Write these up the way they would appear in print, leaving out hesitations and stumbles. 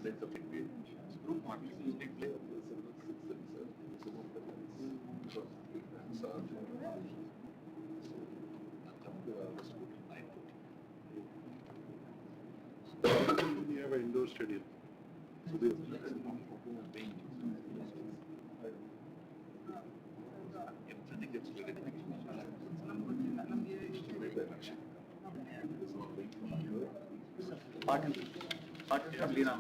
blends of India. Group marketing is big player. We have an indoor stadium. So there's everything gets recognized. Pardon Lina.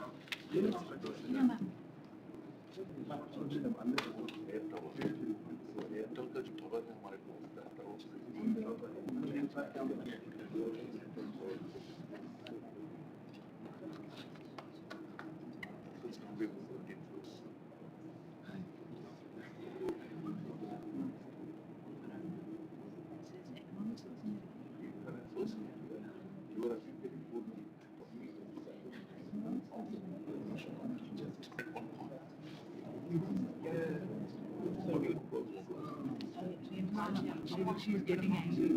She's getting angry.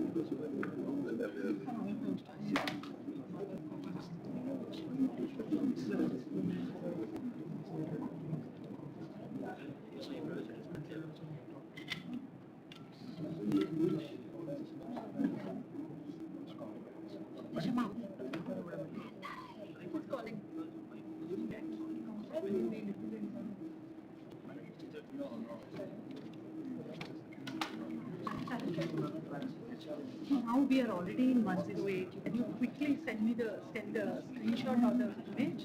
Now we are already in 108. Can you quickly send me the screenshot of the image?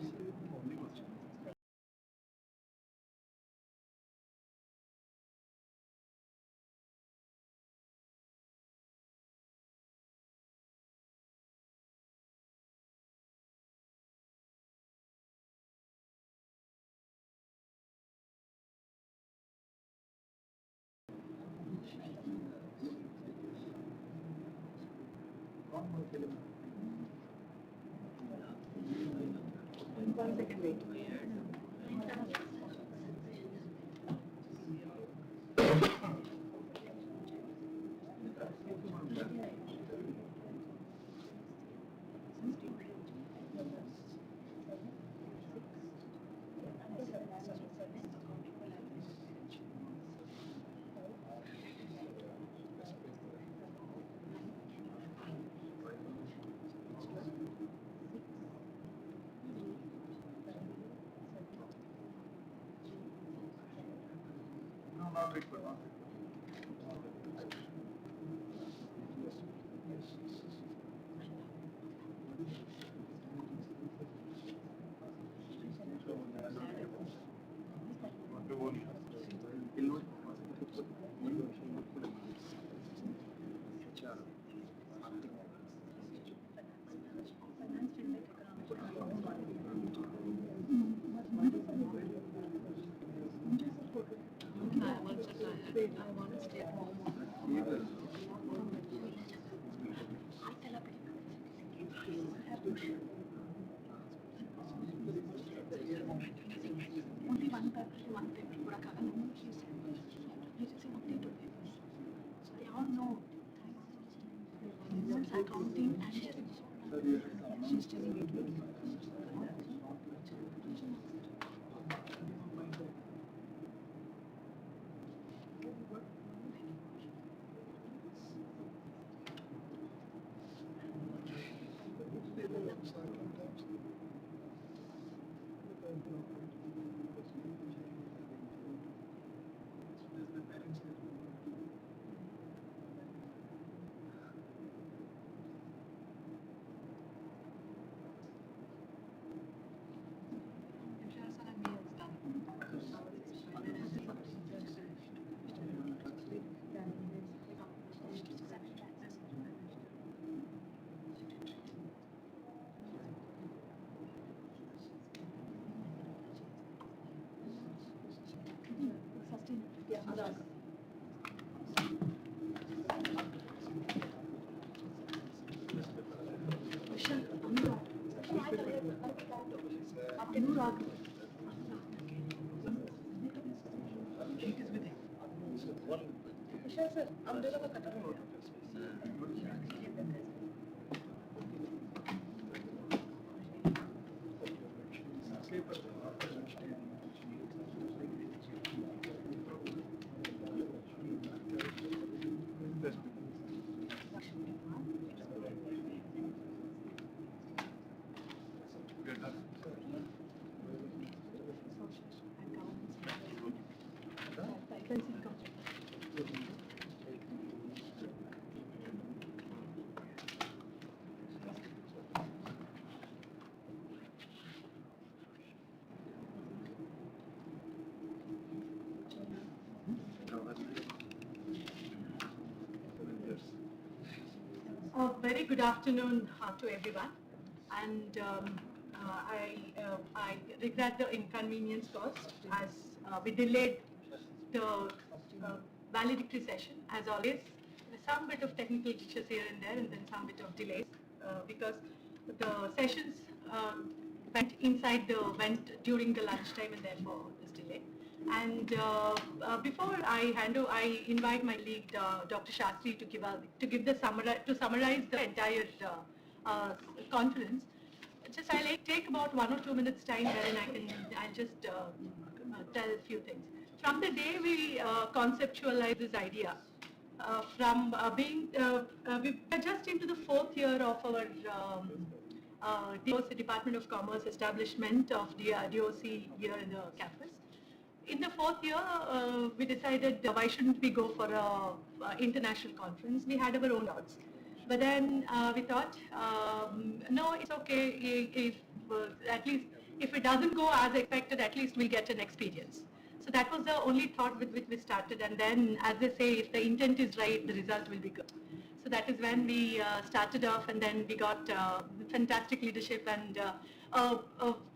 One second, wait. Not required. I want to stay at home. Only one paper, So I all know. Business accounting and she's telling me. Sir, umbrella का cutter हो गया। very good afternoon to everyone. And I regret the inconvenience caused as we delayed the valedictory session, as always. Some bit of technical glitches here and there, and then some bit of delays because the sessions went during the lunchtime, and therefore this delay. And before I invite my colleague Dr. Shastri to summarize the entire conference. I'll take about 1 or 2 minutes time wherein I'll just tell a few things. From the day we conceptualized this idea, we're just into the 4th year of our DOC, Department of Commerce establishment of the DOC here in the campus. In the 4th year, we decided why shouldn't we go for a international conference. We had our own doubts. But then we thought, no, it's okay, if at least if it doesn't go as expected, at least we'll get an experience. So that was the only thought with which we started, and then, as they say, if the intent is right, the result will be good. So that is when we started off, and then we got fantastic leadership, and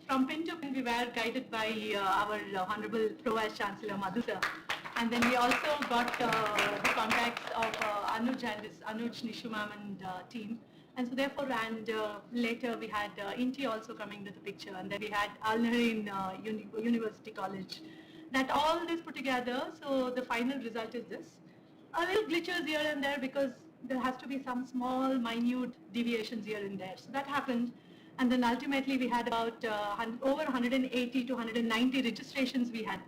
from pin to pin we were guided by our Honorable Pro Vice Chancellor Madhu sir. And then we also got the contacts of Anuj, Nishu ma'am and team. And so therefore, and later we had Inti also coming to the picture, and then we had Al-Nahrin University College. That all this put together, so the final result is this. A little glitches here and there because there has to be some small, minute deviations here and there. So that happened. And then ultimately we had about over 180 to 190 registrations we had.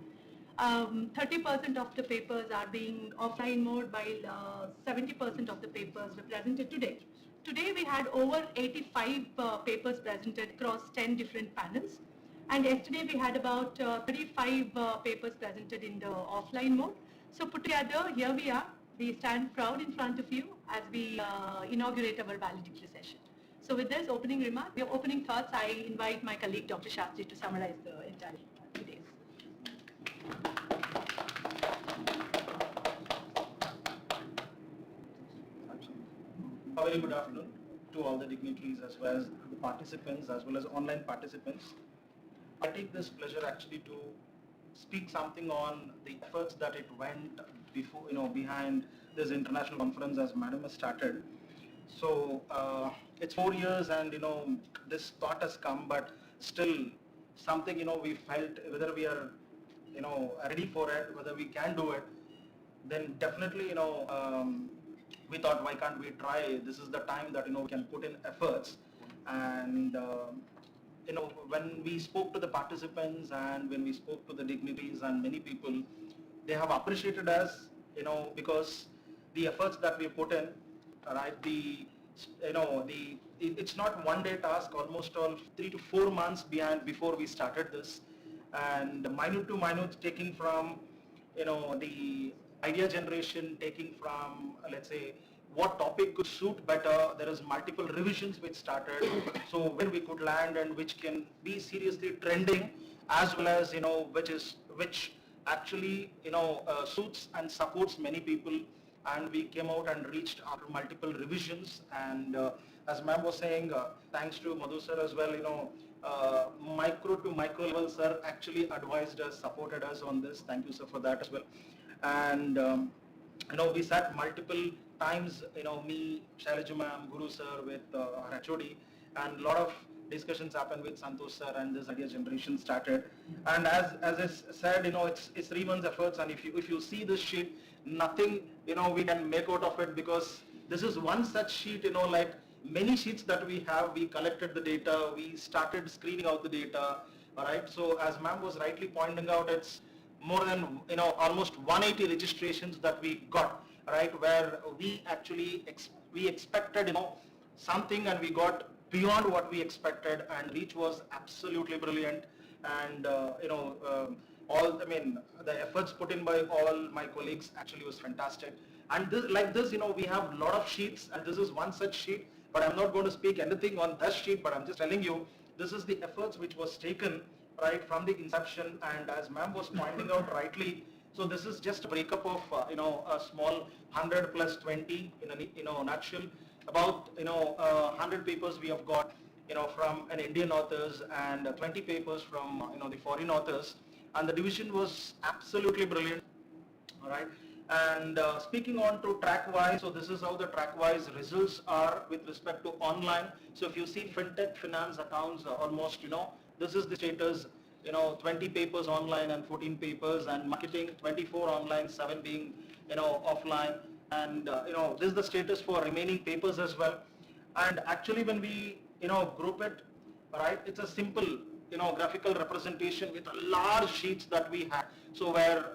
30% of the papers are being offline mode, while 70% of the papers were presented today. Today we had over 85 papers presented across 10 different panels. And yesterday we had about 35 papers presented in the offline mode. So put together, here we are. We stand proud in front of you as we inaugurate our valedictory session. So with this opening remark, your opening thoughts, I invite my colleague Dr. Shastri to summarize the entire 2 days. A very good afternoon to all the dignitaries as well as the participants as well as online participants. I take this pleasure actually to speak something on the efforts that it went before, behind this international conference as Madam has started. So it's 4 years and this thought has come, but still something we felt whether we are ready for it, whether we can do it, then definitely we thought why can't we try. This is the time that we can put in efforts. And when we spoke to the participants and when we spoke to the dignitaries and many people, they have appreciated us because the efforts that we put in, right, it's not one day task, almost all 3 to 4 months before we started this, and minute to minute, taking from the idea generation, taking from let's say what topic could suit better. There is multiple revisions which started, so where we could land and which can be seriously trending, as well as which actually suits and supports many people. And we came out and reached after multiple revisions, and as ma'am was saying, thanks to Madhu sir as well, micro to micro level sir actually advised us, supported us on this. Thank you sir for that as well. And we sat multiple times, me, Shailaja ma'am, Guru sir with our HOD, and a lot of discussions happened with Santosh sir, and this idea generation started. And as I said, it's 3 months efforts, and if you see this sheet, nothing we can make out of it, because this is one such sheet, like many sheets that we have. We collected the data, we started screening out the data, all right. So as ma'am was rightly pointing out, it's more than almost 180 registrations that we got, right, where we actually we expected something, and we got beyond what we expected, and reach was absolutely brilliant. And the efforts put in by all my colleagues actually was fantastic. And this, we have a lot of sheets, and this is one such sheet, but I'm not going to speak anything on that sheet, but I'm just telling you, this is the efforts which was taken right from the inception. And as ma'am was pointing out rightly, so this is just a breakup of a small 100 plus 20 in a nutshell. about 100 papers we have got from an Indian authors and 20 papers from the foreign authors, and the division was absolutely brilliant. All right. And speaking on to track-wise, so this is how the track-wise results are with respect to online. So if you see FinTech finance accounts, almost, this is the status, 20 papers online and 14 papers, and marketing 24 online, 7 being, offline. And, this is the status for remaining papers as well. And actually when we, group it, right, it's a simple, graphical representation with large sheets that we have. So where,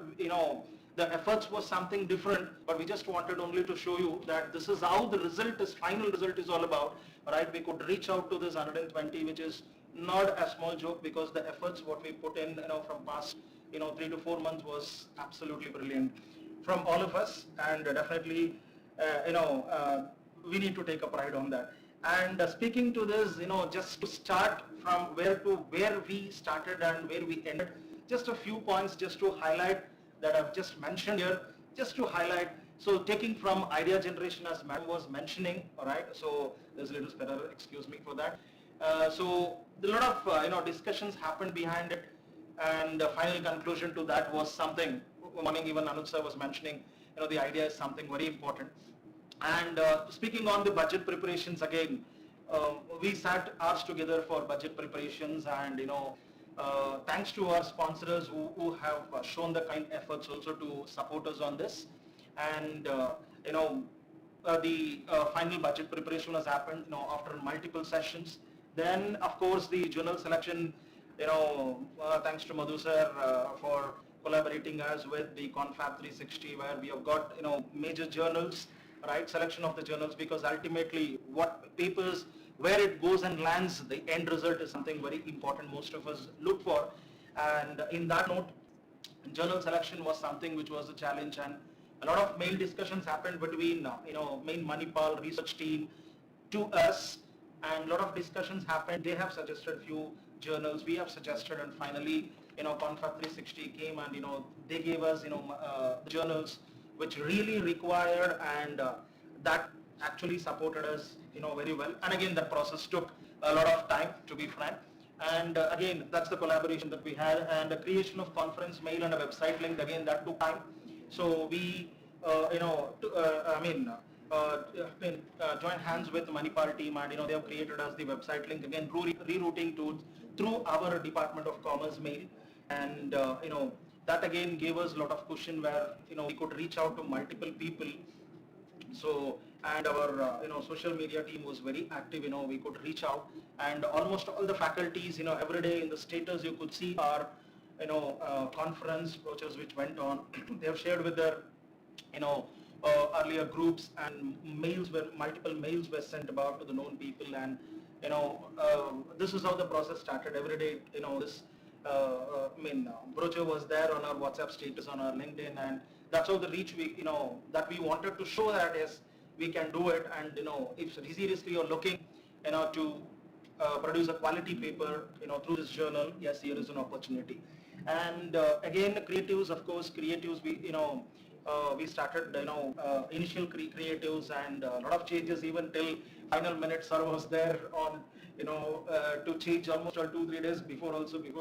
the efforts was something different, but we just wanted only to show you that this is how the result is, final result is all about, right? We could reach out to this 120, which is not a small joke, because the efforts what we put in, from past, 3 to 4 months was absolutely brilliant from all of us, and definitely, we need to take a pride on that. And speaking to this, just to start from where we started and where we ended, just a few points just to highlight that I've just mentioned here, just to highlight. So taking from idea generation, as Madam was mentioning, all right, so there's a little spanner, excuse me for that. So a lot of discussions happened behind it, and the final conclusion to that was something, morning even Anuj sir was mentioning, the idea is something very important. And speaking on the budget preparations again, we sat hours together for budget preparations, and thanks to our sponsors who have shown the kind efforts also to support us on this. And the final budget preparation has happened after multiple sessions. Then of course the journal selection, thanks to Madhu sir for collaborating us with the Confab 360, where we have got major journals, right, selection of the journals, because ultimately what papers, where it goes and lands, the end result is something very important most of us look for. And in that note, journal selection was something which was a challenge, and a lot of mail discussions happened between main Manipal research team to us, and a lot of discussions happened. They have suggested few journals, we have suggested, and finally Confab 360 came, and they gave us journals which really required, and that actually supported us very well. And again, that process took a lot of time, to be frank. And again, that's the collaboration that we had, and the creation of conference mail and a website link, again, that took time. So we joined hands with the Manipal team, and they have created us the website link, again rerouting tools through our Department of Commerce mail. And that again gave us a lot of cushion, where we could reach out to multiple people. So, and our social media team was very active. We could reach out, and almost all the faculties, every day in the status you could see our conference brochures which went on. They have shared with their earlier groups, and multiple mails were sent about to the known people. And this is how the process started. Every day this brochure was there on our WhatsApp status, on our LinkedIn, and that's how the reach we that we wanted to show that yes, we can do it. And if seriously you're looking to produce a quality paper through this journal, yes, here is an opportunity. And again, creatives, of course, creatives, we started initial creatives, and a lot of changes even till final minute. Sir was there on to change almost 2-3 days before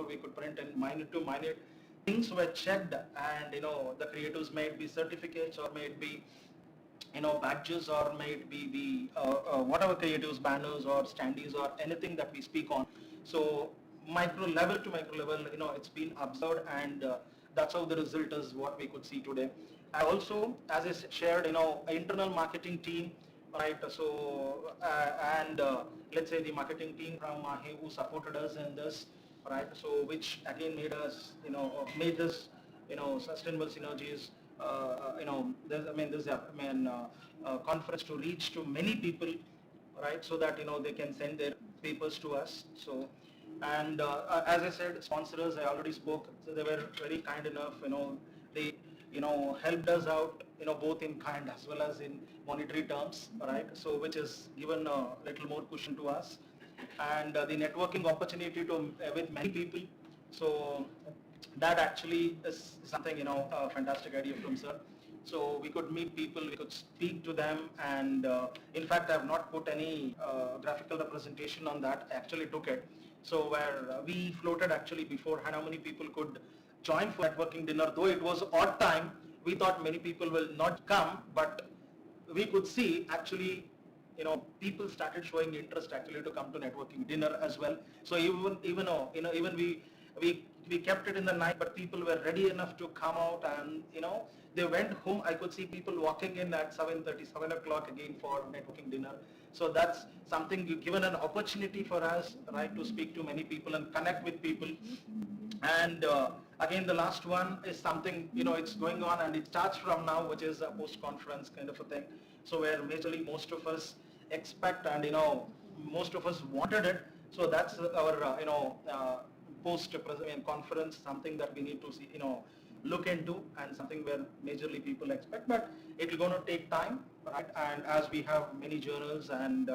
we could print, and minute to minute things were checked. And the creatives, may it be certificates, or may it be badges, or may it be the whatever creatives, banners or standees or anything that we speak on. So micro level to micro level, it's been observed, and that's how the result is what we could see today. I also, as I shared, internal marketing team, right? So and let's say the marketing team from MAHE who supported us in this, right? So which again made us, made this, sustainable synergies. There's conference to reach to many people, right? So that they can send their papers to us. So, and as I said, sponsors, I already spoke. So they were very kind enough. They helped us out, both in kind as well as in monetary terms, right? So which is given a little more cushion to us, and the networking opportunity to with many people. So that actually is something, a fantastic idea from sir. So we could meet people, we could speak to them, and in fact I have not put any graphical representation on that. I actually took it. So where we floated actually beforehand how many people could join for networking dinner, though it was odd time. We thought many people will not come, but we could see actually, people started showing interest actually to come to networking dinner as well. So even we kept it in the night, but people were ready enough to come out, and they went home. I could see people walking in at 7:30, 7 o'clock again for networking dinner. So that's something, given an opportunity for us, right, to speak to many people and connect with people. And again, the last one is something, it's going on, and it starts from now, which is a post-conference kind of a thing. So where majorly most of us expect, and most of us wanted it. So that's our post-conference, something that we need to see, look into, and something where majorly people expect, but it's going to take time, right? And as we have many journals and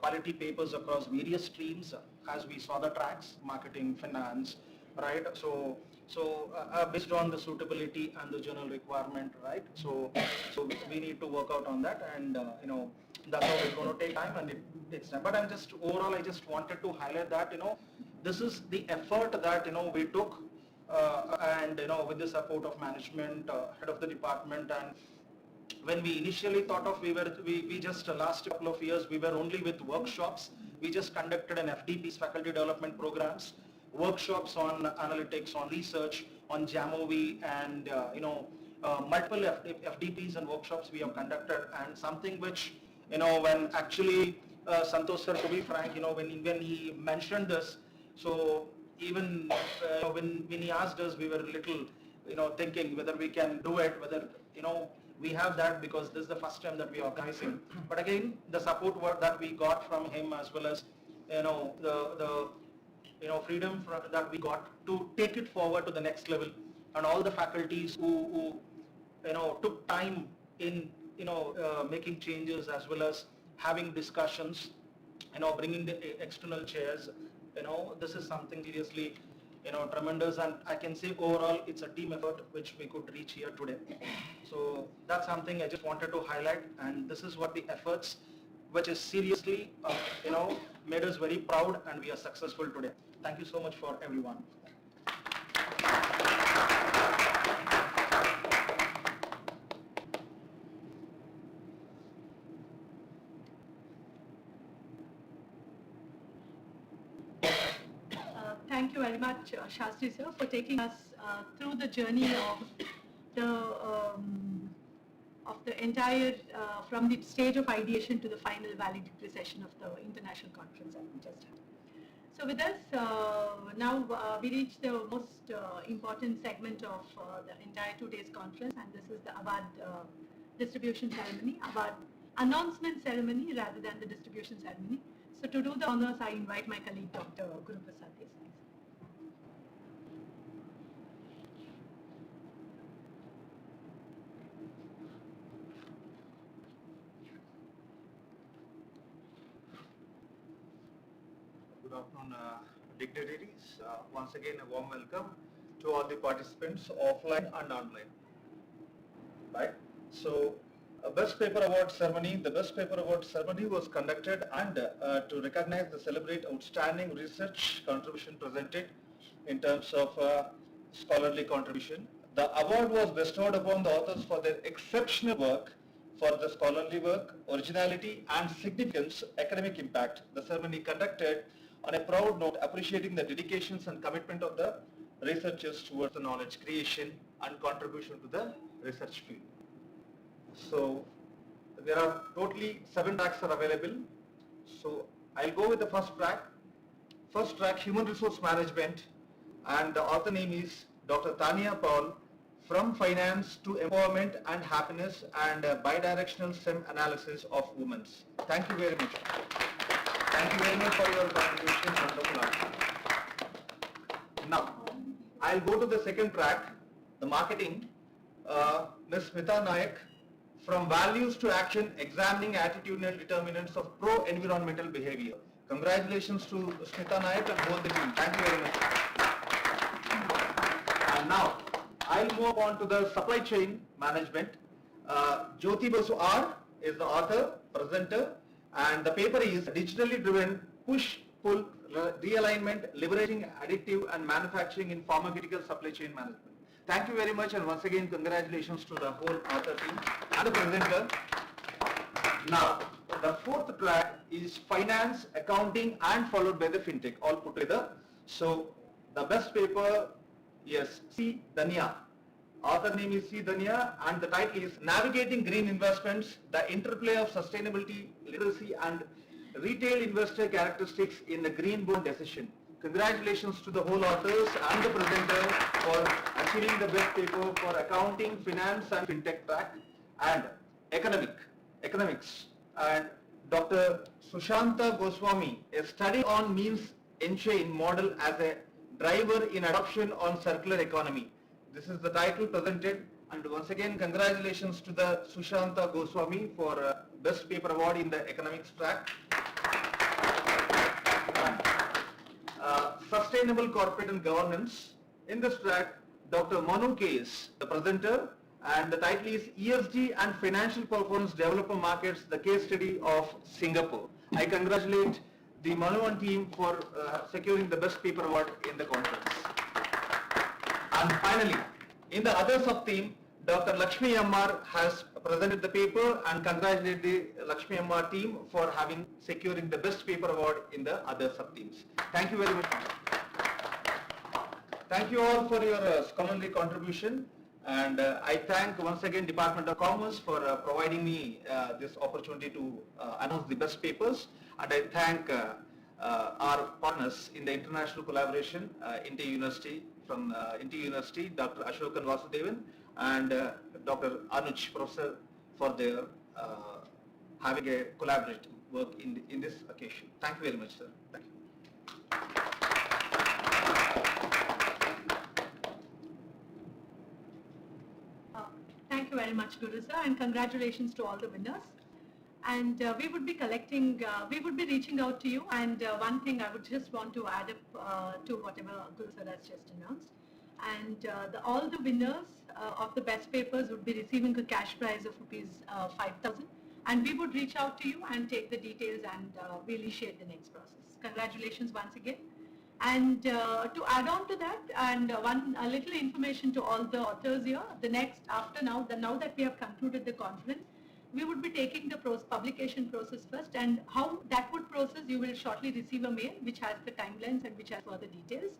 quality papers across various streams, as we saw the tracks, marketing, finance, right? So based on the suitability and the journal requirement, right? So we need to work out on that, and that's how it's going to take time, and it takes time. But I just wanted to highlight that this is the effort that we took, and with the support of management, head of the department. And when we initially thought of, we just last couple of years we were only with workshops. We just conducted an FDPs, faculty development programs, workshops on analytics, on research, on JAMOV, and multiple FDPs and workshops we have conducted. And something which when actually Santosh sir, to be frank, when he mentioned this, so even when he asked us, we were a little thinking whether we can do it, whether we have that, because this is the first time that we are organizing. But again, the support work that we got from him, as well as the freedom that we got to take it forward to the next level, and all the faculties who took time in making changes, as well as having discussions, bringing the external chairs. This is something seriously tremendous, and I can say overall it's a team effort which we could reach here today. So that's something I just wanted to highlight, and this is what the efforts which is seriously made us very proud, and we are successful today. Thank you so much for everyone. Thank you very much, Shastri sir, for taking us through the journey of the entire, from the stage of ideation to the final valedictory session of the international conference that we just had. So with us, now we reach the most important segment of the entire 2 days conference, and this is the award distribution ceremony, award announcement ceremony rather than the distribution ceremony. So to do the honors, I invite my colleague, Dr. Guru Prasad Desai. Good afternoon, dignitaries. Once again, a warm welcome to all the participants, offline and online. Right? So, Best Paper Award ceremony. The Best Paper Award ceremony was conducted and to recognize the celebrate outstanding research contribution presented in terms of scholarly contribution. The award was bestowed upon the authors for their exceptional work, for the scholarly work, originality and significance, academic impact. The ceremony conducted on a proud note, appreciating the dedications and commitment of the researchers towards the knowledge creation and contribution to the research field. So there are totally 7 tracks are available. So I'll go with the first track. First track, Human Resource Management, and the author name is Dr. Tania Paul, From Finance to Empowerment and Happiness, and Bidirectional STEM Analysis of Women. Thank you very much. Thank you very much for your contribution. Wonderful answer. Now, I'll go to the second track, the marketing. Ms. Smita Nayak, From Values to Action, Examining Attitudinal Determinants of Pro-Environmental Behavior. Congratulations to Smita Nayak and whole the team. Thank you very much. And now, I'll move on to the supply chain management. Jyoti Basu R is the author, presenter, and the paper is digitally driven push-pull realignment, leveraging additive and manufacturing in pharmaceutical supply chain management. Thank you very much, and once again congratulations to the whole author team and the presenter. Now, the fourth track is finance, accounting, and followed by the FinTech, all put together. So, the best paper is C. Danya. Author name is C. Danya, and the title is Navigating Green Investments, the Interplay of Sustainability, Literacy, and Retail Investor Characteristics in the Green Bond Decision. Congratulations to the whole authors and the presenter for achieving the best paper for accounting, finance, and FinTech track, and economics. And Dr. Sushanta Goswami, a study on means engine model as a driver in adoption on circular economy. This is the title presented, and once again congratulations to the Sushanta Goswami for best paper award in the economics track. Sustainable corporate and governance. In this track, Dr. Manu K is the presenter, and the title is ESG and Financial Performance Developer Markets, the case study of Singapore. I congratulate the Manu and team for securing the best paper award in the conference. And finally, in the other sub-theme, Dr. Lakshmi Ammar has presented the paper, and congratulate the Lakshmi Ammar team for securing the best paper award in the other sub-themes. Thank you very much. Thank you all for your scholarly contribution, and I thank once again Department of Commerce for providing me this opportunity to announce the best papers, and I thank our partners in the international collaboration, Inter-University, from Inter-University, Dr. Ashokan Vasudevan and Dr. Anuj, Professor, for their having a collaborative work in this occasion. Thank you very much, sir. Thank you. Thank you very much, Guru sir, and congratulations to all the winners. And we would be reaching out to you, and one thing I would just want to add up to whatever Guru sir has just announced. And all the winners of the best papers would be receiving a cash prize of ₹5,000, and we would reach out to you and take the details, and we'll initiate the next process. Congratulations once again. And to add on to that, and a little information to all the authors here, now that we have concluded the conference, we would be taking the publication process first, and how that would process, you will shortly receive a mail which has the timelines and which has further details.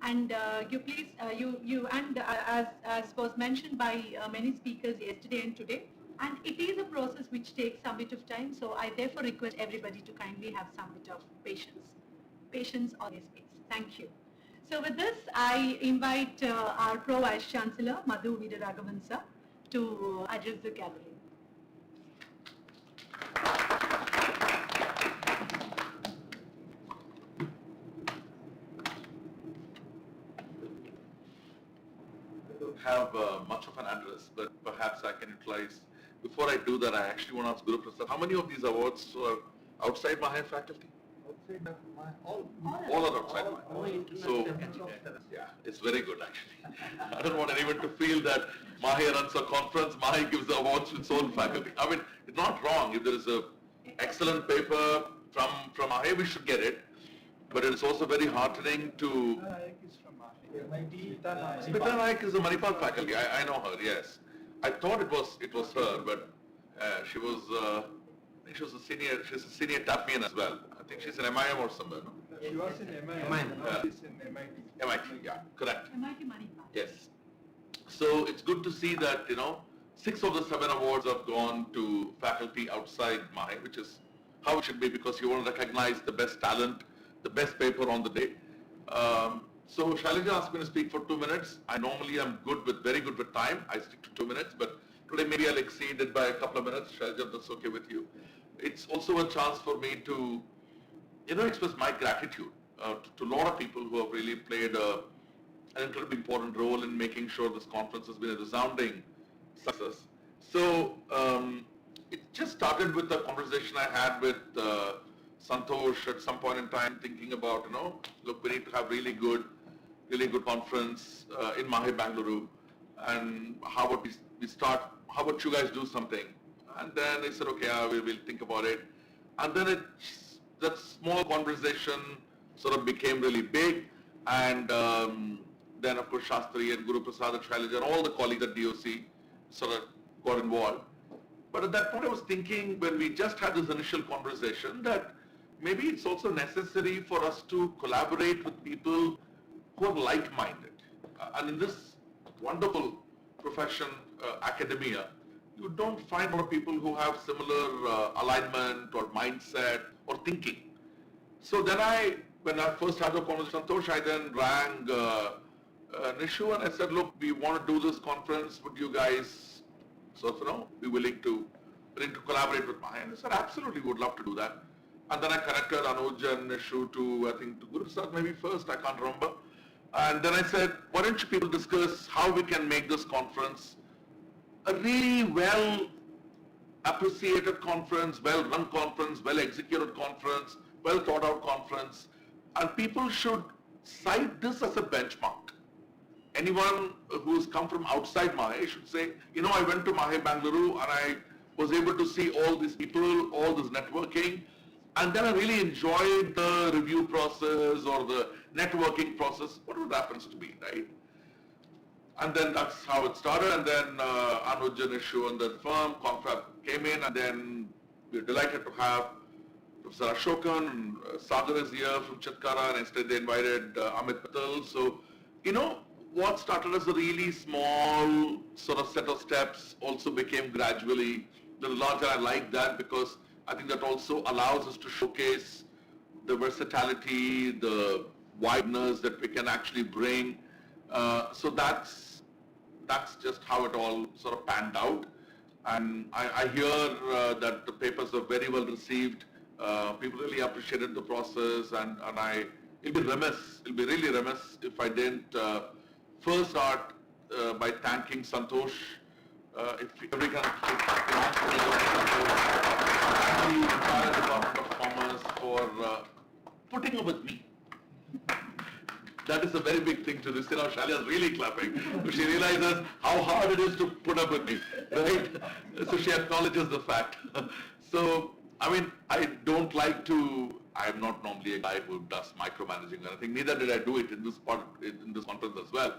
And you please, as was mentioned by many speakers yesterday and today, and it is a process which takes some bit of time, so I therefore request everybody to kindly have some bit of patience on this space. Thank you. So with this, I invite our Pro Vice Chancellor, Madhu Veeraraghavan sir, to address the gathering. Have much of an address, but perhaps I can utilize. Before I do that, I actually want to ask Guru Prasad, how many of these awards are outside MAHE faculty? Outside all All are outside MAHE. So, yeah, it's very good actually. I don't want anyone to feel that MAHE runs a conference, MAHE gives the awards to its own faculty. I mean, it's not wrong. If there is an excellent paper from MAHE, we should get it. But it's also very heartening to... Smita Naik is a Manipal faculty. I know her. Yes, I thought it was her, but she was. I think she was a senior. She's a senior Tapian as well. I think she's in MIM or somewhere. No? She was in MIM. She's in MIT. MIT. Yeah, correct. MIT Manipal. Yes. So it's good to see that 6 of the 7 awards have gone to faculty outside MAHE, which is how it should be, because you want to recognize the best talent, the best paper on the day. So Shailaja asked me to speak for 2 minutes. I normally am very good with time. I stick to 2 minutes, but today maybe I'll exceed it by a couple of minutes. Shailaja, if that's okay with you. It's also a chance for me to, express my gratitude to a lot of people who have really played an incredibly important role in making sure this conference has been a resounding success. So it just started with a conversation I had with Santosh at some point in time, thinking about, look, we need to have really good conference in MAHE Bengaluru. and how about we start, how about you guys do something? And then they said, okay, we'll think about it. And then that small conversation sort of became really big, and then of course Shastri and Guru Prasad and Shailaja and all the colleagues at DOC sort of got involved. But at that point I was thinking, when we just had this initial conversation, that maybe it's also necessary for us to collaborate with people who are like-minded. And in this wonderful profession, academia, you don't find a lot of people who have similar alignment or mindset or thinking. So then when I first had the conversation with Santosh, I then rang Nishu and I said, look, we want to do this conference, would you guys be willing to collaborate with MAHE? And I said, absolutely, would love to do that. And then I connected Anuj and Nishu to, I think, to Guru Prasad maybe first, I can't remember. And then I said, why don't you people discuss how we can make this conference a really well appreciated conference, well run conference, well executed conference, well thought out conference, and people should cite this as a benchmark. Anyone who's come from outside MAHE should say, you know, I went to MAHE Bengaluru and I was able to see all these people, all this networking, and then I really enjoyed the review process or the networking process, whatever it happens to be, right? And then that's how it started, and then Anuj and Nishu and the firm, Confab came in, and then we're delighted to have Professor Ashokan, and Sagar is here from Chitkara, and instead they invited Amit Patel. So, you know, what started as a really small sort of set of steps also became gradually a little larger. I like that because I think that also allows us to showcase the versatility, the wideness that we can actually bring. So that's just how it all sort of panned out. And I hear that the papers are very well received. People really appreciated the process, and it'll be really remiss if I didn't first start by thanking Santosh. If every can thank the entire Department of Commerce for putting up with me. That is a very big thing to do. You know, Shalia is really clapping. She realizes how hard it is to put up with me, right? So she acknowledges the fact. So, I mean, I don't like to, I'm not normally a guy who does micromanaging or anything. Neither did I do it in this conference as well.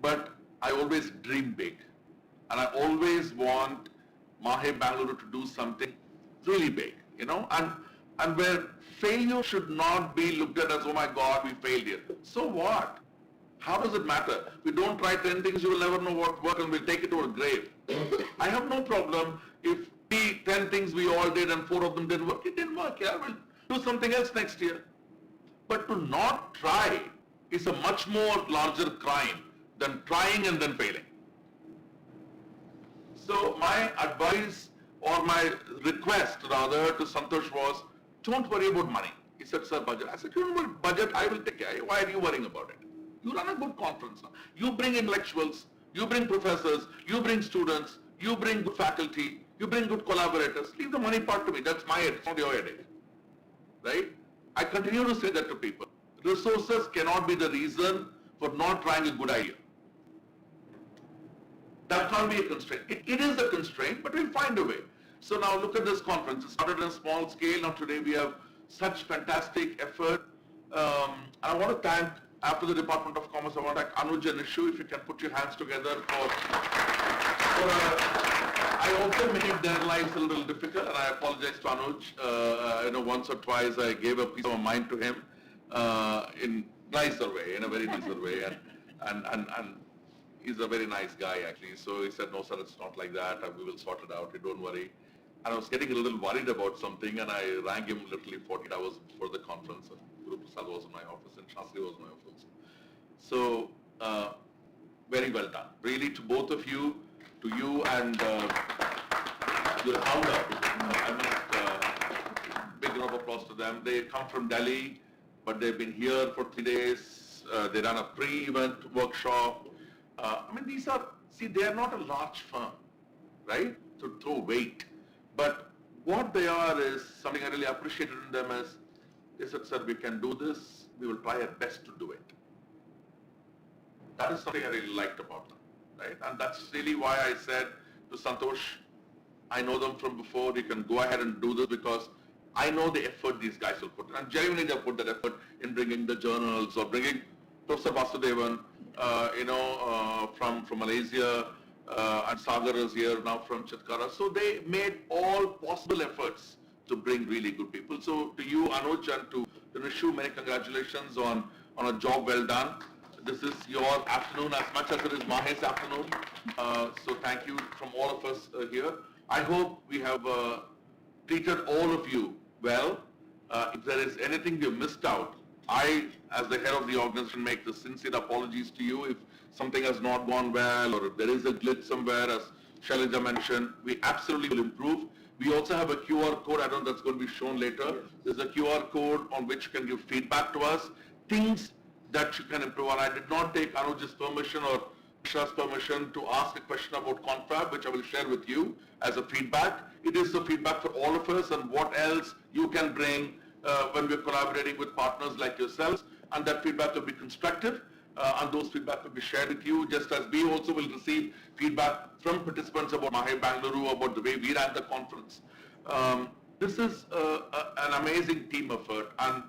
But I always dream big. And I always want MAHE Bengaluru to do something really big, you know, and where failure should not be looked at as, oh my God, we failed here. So what? How does it matter? We don't try 10 things, you will never know what worked, and we'll take it to our grave. I have no problem if 10 things we all did and 4 of them didn't work. It didn't work, yeah, we'll do something else next year. But to not try is a much more larger crime than trying and then failing. So my advice or my request rather to Santosh was, don't worry about money. He said, sir, budget. I said, you know what, budget I will take care. Why are you worrying about it? You run a good conference. You bring intellectuals, you bring professors, you bring students, you bring good faculty, you bring good collaborators. Leave the money part to me. That's my headache, it's not your headache. Right? I continue to say that to people. Resources cannot be the reason for not trying a good idea. That can't be a constraint. It is a constraint, but we'll find a way. So now look at this conference. It started on a small scale. Now today we have such fantastic effort. I want to thank, after the Department of Commerce, I want to thank Anuj and Nishu, if you can put your hands together I also made their lives a little difficult, and I apologize to Anuj. You know, once or twice I gave a piece of my mind to him in nicer way, in a very nicer way, and he's a very nice guy actually. So he said, no sir, it's not like that, we will sort it out, don't worry. And I was getting a little worried about something, and I rang him literally 48 hours before the conference. Guru Prasad was in my office and Shastri was in my office. So, very well done. Really, to both of you, to you and your founder, I must big round of applause to them. They come from Delhi, but they've been here for 3 days. They run a pre-event workshop. I mean, these are, see, they are not a large firm, right, to throw weight. But what they are is something I really appreciated in them is, they said, sir, we can do this, we will try our best to do it. That is something I really liked about them. right? And that's really why I said to Santosh, I know them from before, you can go ahead and do this because I know the effort these guys will put. And genuinely they'll put that effort in bringing the journals or bringing Professor Vasudevan, from Malaysia, and Sagar is here now from Chitkara. So they made all possible efforts to bring really good people. So to you, Anuj, and to Nishu, many congratulations on a job well done. This is your afternoon as much as it is Mahe's afternoon. So thank you from all of us here. I hope we have treated all of you well. If there is anything you missed out, I, as the head of the organization, make the sincere apologies to you if something has not gone well or if there is a glitch somewhere, as Shailaja mentioned. We absolutely will improve. We also have a QR code, I don't know, that's going to be shown later. There's a QR code on which you can give feedback to us, things that you can improve. And I did not take Anuj's permission or Shah's permission to ask a question about confab, which I will share with you as a feedback. It is the feedback for all of us and what else you can bring when we're collaborating with partners like yourselves, and that feedback will be constructive, and those feedback will be shared with you, just as we also will receive feedback from participants about MAHE Bengaluru, about the way we ran the conference. This is an amazing team effort, and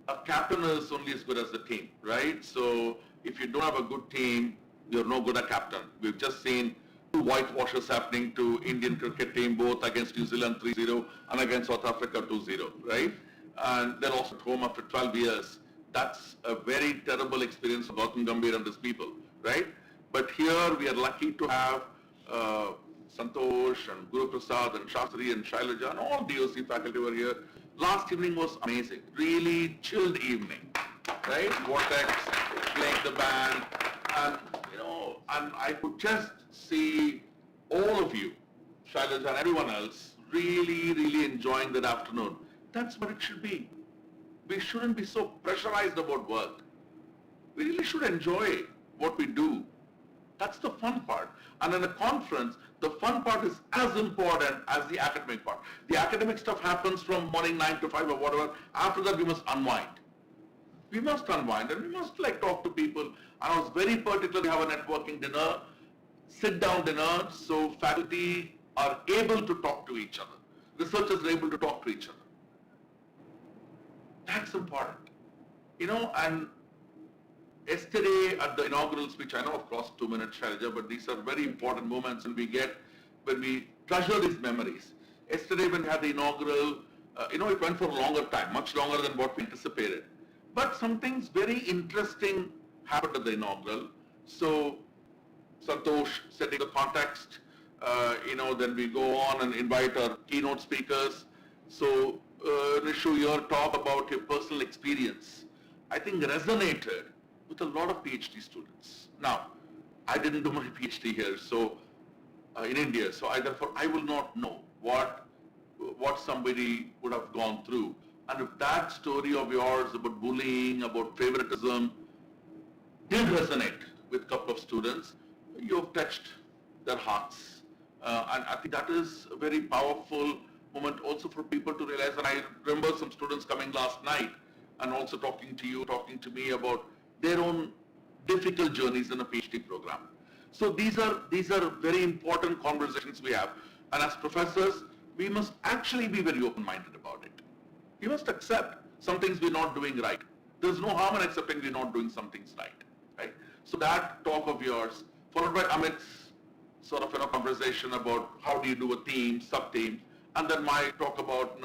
a captain is only as good as the team, right? So if you don't have a good team, you're no good at captain. We've just seen 2 whitewashes happening to Indian cricket team, both against New Zealand 3-0 and against South Africa 2-0, right? And they're also at home after 12 years. That's a very terrible experience for Gautam Gambhir and his people, right? But here we are lucky to have Santosh and Guru Prasad and Shastri and Shailaja and all DOC faculty were here. Last evening was amazing, really chilled evening, right? Vortex, playing the band, and and I could just see all of you, Shailaja and everyone else, really, really enjoying that afternoon. That's what it should be. We shouldn't be so pressurized about work. We really should enjoy what we do. That's the fun part. And in a conference, the fun part is as important as the academic part. The academic stuff happens from morning 9 to 5 or whatever. After that, we must unwind. We must unwind and we must talk to people. And I was very particular to have a networking dinner, sit down dinner, so faculty are able to talk to each other. Researchers are able to talk to each other. That's important. And yesterday at the inaugural speech, I know I've crossed 2 minutes, Shailaja, but these are very important moments when we treasure these memories. Yesterday when we had the inaugural, it went for a longer time, much longer than what we anticipated. But some things very interesting happened at the inaugural. So Santosh setting the context, then we go on and invite our keynote speakers. So Nishu, your talk about your personal experience, I think resonated with a lot of PhD students. Now, I didn't do my PhD here, so in India, so therefore I will not know what somebody would have gone through. And if that story of yours about bullying, about favoritism, did resonate with a couple of students, you have touched their hearts. And I think that is a very powerful moment also for people to realize. And I remember some students coming last night and also talking to you, talking to me about their own difficult journeys in a PhD program. So these are very important conversations we have. And as professors, we must actually be very open-minded about it. We must accept some things we're not doing right. There's no harm in accepting we're not doing some things right? So that talk of yours, followed by Amit's sort of conversation about how do you do a theme, sub-theme, and then my talk about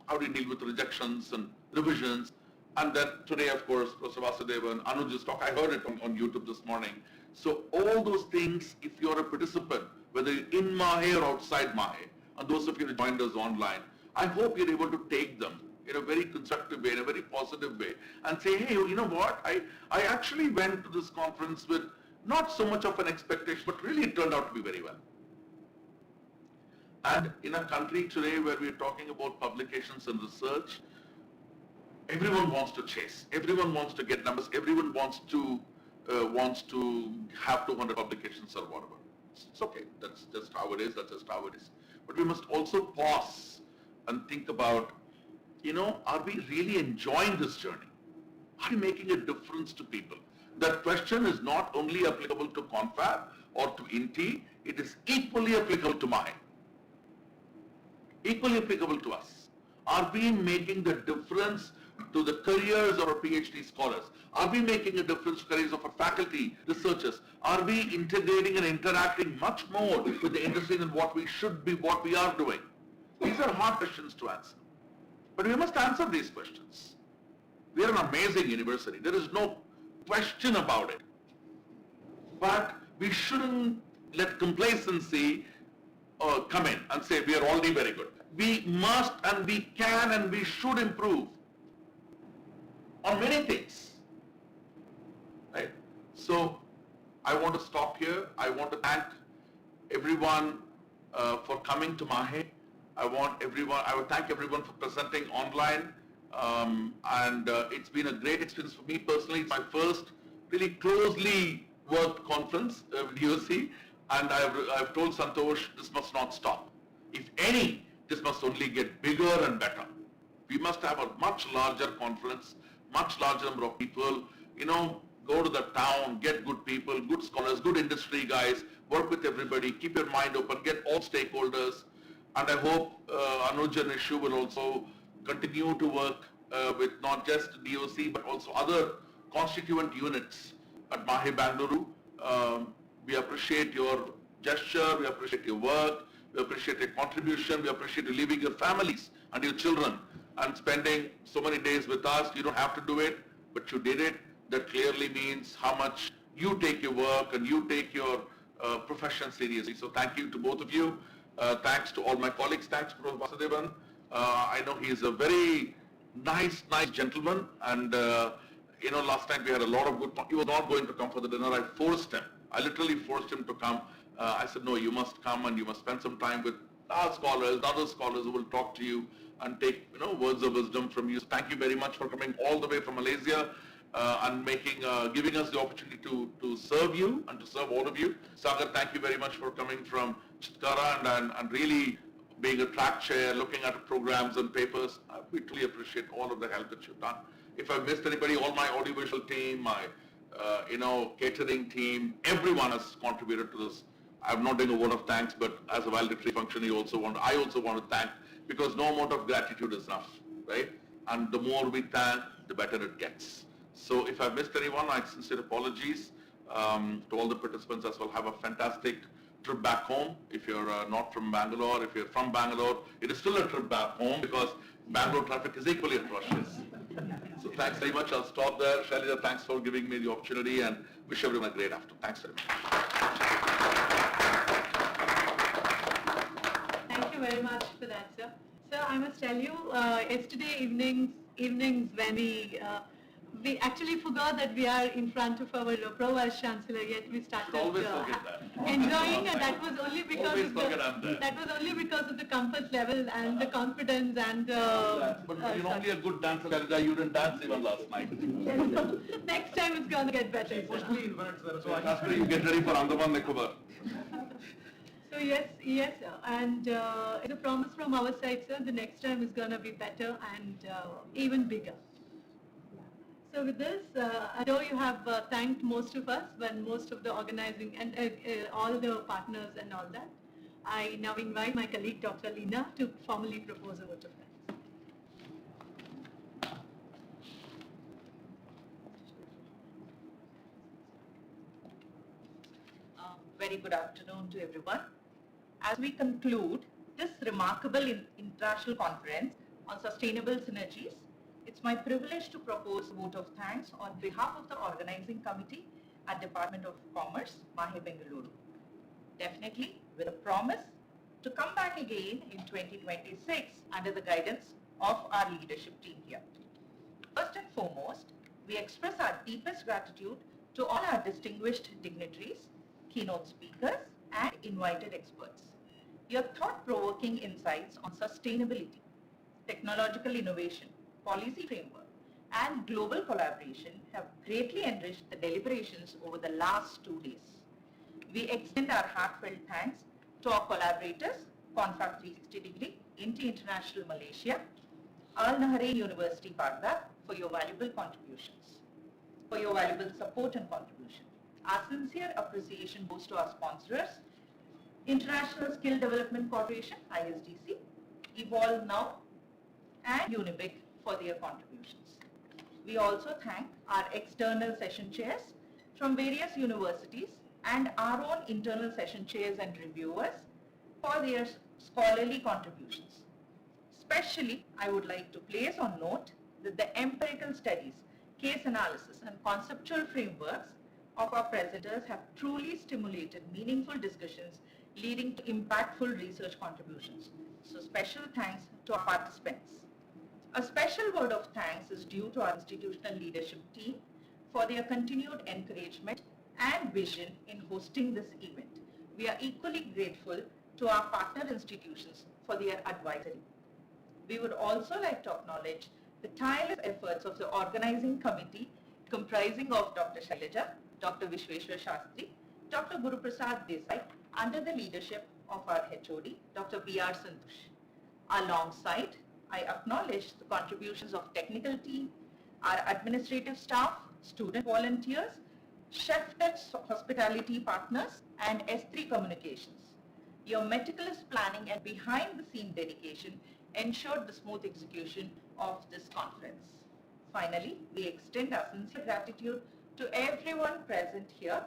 how do you deal with rejections and revisions, and then today, of course, Professor Vasudevan, Anuj's talk, I heard it on YouTube this morning. So all those things, if you're a participant, whether you're in MAHE or outside MAHE, and those of you who joined us online, I hope you're able to take them in a very constructive way, in a very positive way, and say, hey, you know what, I actually went to this conference with not so much of an expectation, but really it turned out to be very well. And in a country today where we're talking about publications and research, everyone wants to chase, everyone wants to get numbers, everyone wants to have 200 publications or whatever. It's okay, that's just how it is, But we must also pause and think about, are we really enjoying this journey? Are we making a difference to people? That question is not only applicable to confab, or to INTI, it is equally applicable to MAHE. Equally applicable to us. Are we making the difference to the careers of our PhD scholars? Are we making a difference to careers of our faculty, researchers? Are we integrating and interacting much more with the industry than what we should be, what we are doing? These are hard questions to answer. But we must answer these questions. We are an amazing university. There is no question about it. But we shouldn't let complacency come in and say we are already very good. We must and we can and we should improve on many things. Right? So I want to stop here. I want to thank everyone for coming to MAHE. I would thank everyone for presenting online. It's been a great experience for me personally. It's my first really closely worked conference with DOC, and I've told Santosh this must not stop. If any, this must only get bigger and better. We must have a much larger conference, much larger number of people, go to the town, get good people, good scholars, good industry guys, work with everybody, keep your mind open, get all stakeholders. And I hope Anuj and Ishu will also continue to work with not just DOC but also other constituent units at MAHE Bengaluru. We appreciate your gesture, we appreciate your work, we appreciate your contribution, we appreciate you leaving your families and your children and spending so many days with us. You don't have to do it, but you did it. That clearly means how much you take your work and you take your profession seriously. So thank you to both of you. Thanks to all my colleagues. Thanks to Professor Vasudevan. I know he is a very nice gentleman, and last night we had a lot of good. He was not going to come for the dinner. I forced him. I literally forced him to come. I said, no, you must come and you must spend some time with our scholars, other scholars who will talk to you and take words of wisdom from you. So thank you very much for coming all the way from Malaysia and giving us the opportunity to serve you and to serve all of you. Sagar, thank you very much for coming from Chitkara and really being a track chair, looking at programs and papers. We truly appreciate all of the help that you've done. If I missed anybody, all my audiovisual team, my catering team, everyone has contributed to this. I'm not doing a word of thanks, but as a valedictory function, I also want to thank, because no amount of gratitude is enough, right? And the more we thank, the better it gets. So if I missed anyone, I sincere apologies to all the participants as well. Have a fantastic trip back home. If you're not from Bangalore, if you're from Bangalore, it is still a trip back home because Bangalore traffic is equally atrocious. So thanks very much. I'll stop there. Shalida, thanks for giving me the opportunity and wish everyone a great afternoon. Thanks very much. Thank you very much for that, sir. Sir, I must tell you, yesterday evenings when we actually forgot that we are in front of our Pro-Vice Chancellor, yet we started enjoying, and that was only because of the comfort level and the confidence and but you're only a good dancer, Shalida. You didn't dance even last night. Next time it's going to get better. So after you get ready for Andaman Nicobar. So yes, sir. And it's a promise from our side, sir. The next time is going to be better and even bigger. So with this, I know you have thanked most of us, but most of the organizing and all the partners and all that. I now invite my colleague, Dr. Leena, to formally propose a vote of thanks. Very good afternoon to everyone. As we conclude this remarkable international conference on sustainable synergies, it's my privilege to propose a vote of thanks on behalf of the organizing committee at Department of Commerce, MAHE Bengaluru. Definitely with a promise to come back again in 2026 under the guidance of our leadership team here. First and foremost, we express our deepest gratitude to all our distinguished dignitaries, keynote speakers, and invited experts. Your thought-provoking insights on sustainability, technological innovation, policy framework, and global collaboration have greatly enriched the deliberations over the last 2 days. We extend our heartfelt thanks to our collaborators, Confab 360 Degree, INTI International Malaysia, Al Nahrain University Baghdad for your valuable contributions, for your valuable support and contribution. Our sincere appreciation goes to our sponsors, International Skill Development Corporation, ISDC, Evolve Now, and Unibic for their contributions. We also thank our external session chairs from various universities and our own internal session chairs and reviewers for their scholarly contributions. Especially, I would like to place on note that the empirical studies, case analysis and conceptual frameworks of our presenters have truly stimulated meaningful discussions leading to impactful research contributions. So special thanks to our participants. A special word of thanks is due to our institutional leadership team for their continued encouragement and vision in hosting this event. We are equally grateful to our partner institutions for their advisory. We would also like to acknowledge the tireless efforts of the organizing committee comprising of Dr. Shailaja, Dr. Vishweshwar Shastri, Dr. Guru Prasad Desai under the leadership of our HOD, Dr. B.R. Santosh. Alongside, I acknowledge the contributions of technical team, our administrative staff, student volunteers, Chef-Touch hospitality partners, and S3 Communications. Your meticulous planning and behind-the-scene dedication ensured the smooth execution of this conference. Finally, we extend our sincere gratitude to everyone present here,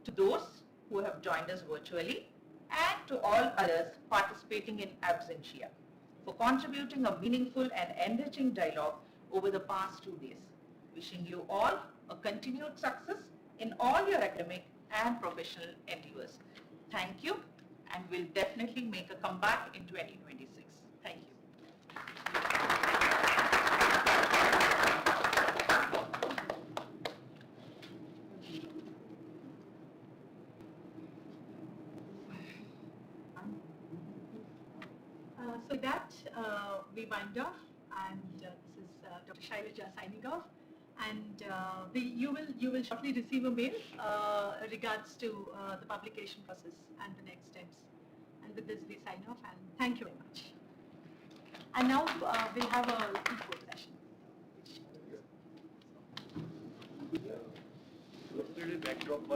to those who have joined us virtually, and to all others participating in absentia for contributing a meaningful and enriching dialogue over the past 2 days. Wishing you all a continued success in all your academic and professional endeavors. Thank you, and we'll definitely make a comeback in 2026. Thank you. So that we wind off, and this is Dr. Shailaja signing off. And you will shortly receive a mail regards to the publication process and the next steps. And with this, we sign off, and thank you very much. And now we'll have a Q&A session.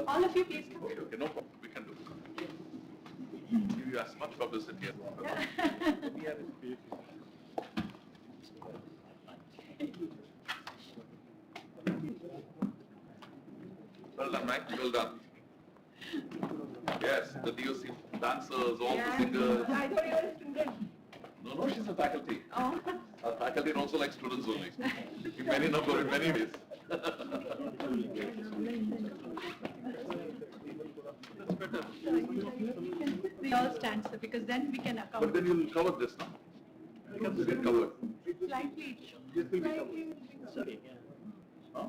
All of you, please come. Okay, no problem. We can do it. Give you as much publicity as possible. Well done, Mike. Well done. Yes, the DOC dancers, all the singers. I thought you were a student. No, she's a faculty. Oh. Our faculty and also like students only. In many number, in many ways. We all stand, sir, because then we can account. But then you'll cover this now. You get covered. Slightly. Sorry. Huh?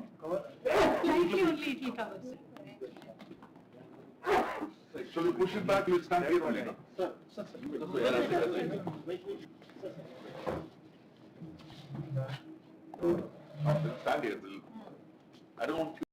Slightly only it will cover, sir. Shall we push it back? We'll stand here only, no? Sir. Stand here. I don't want you.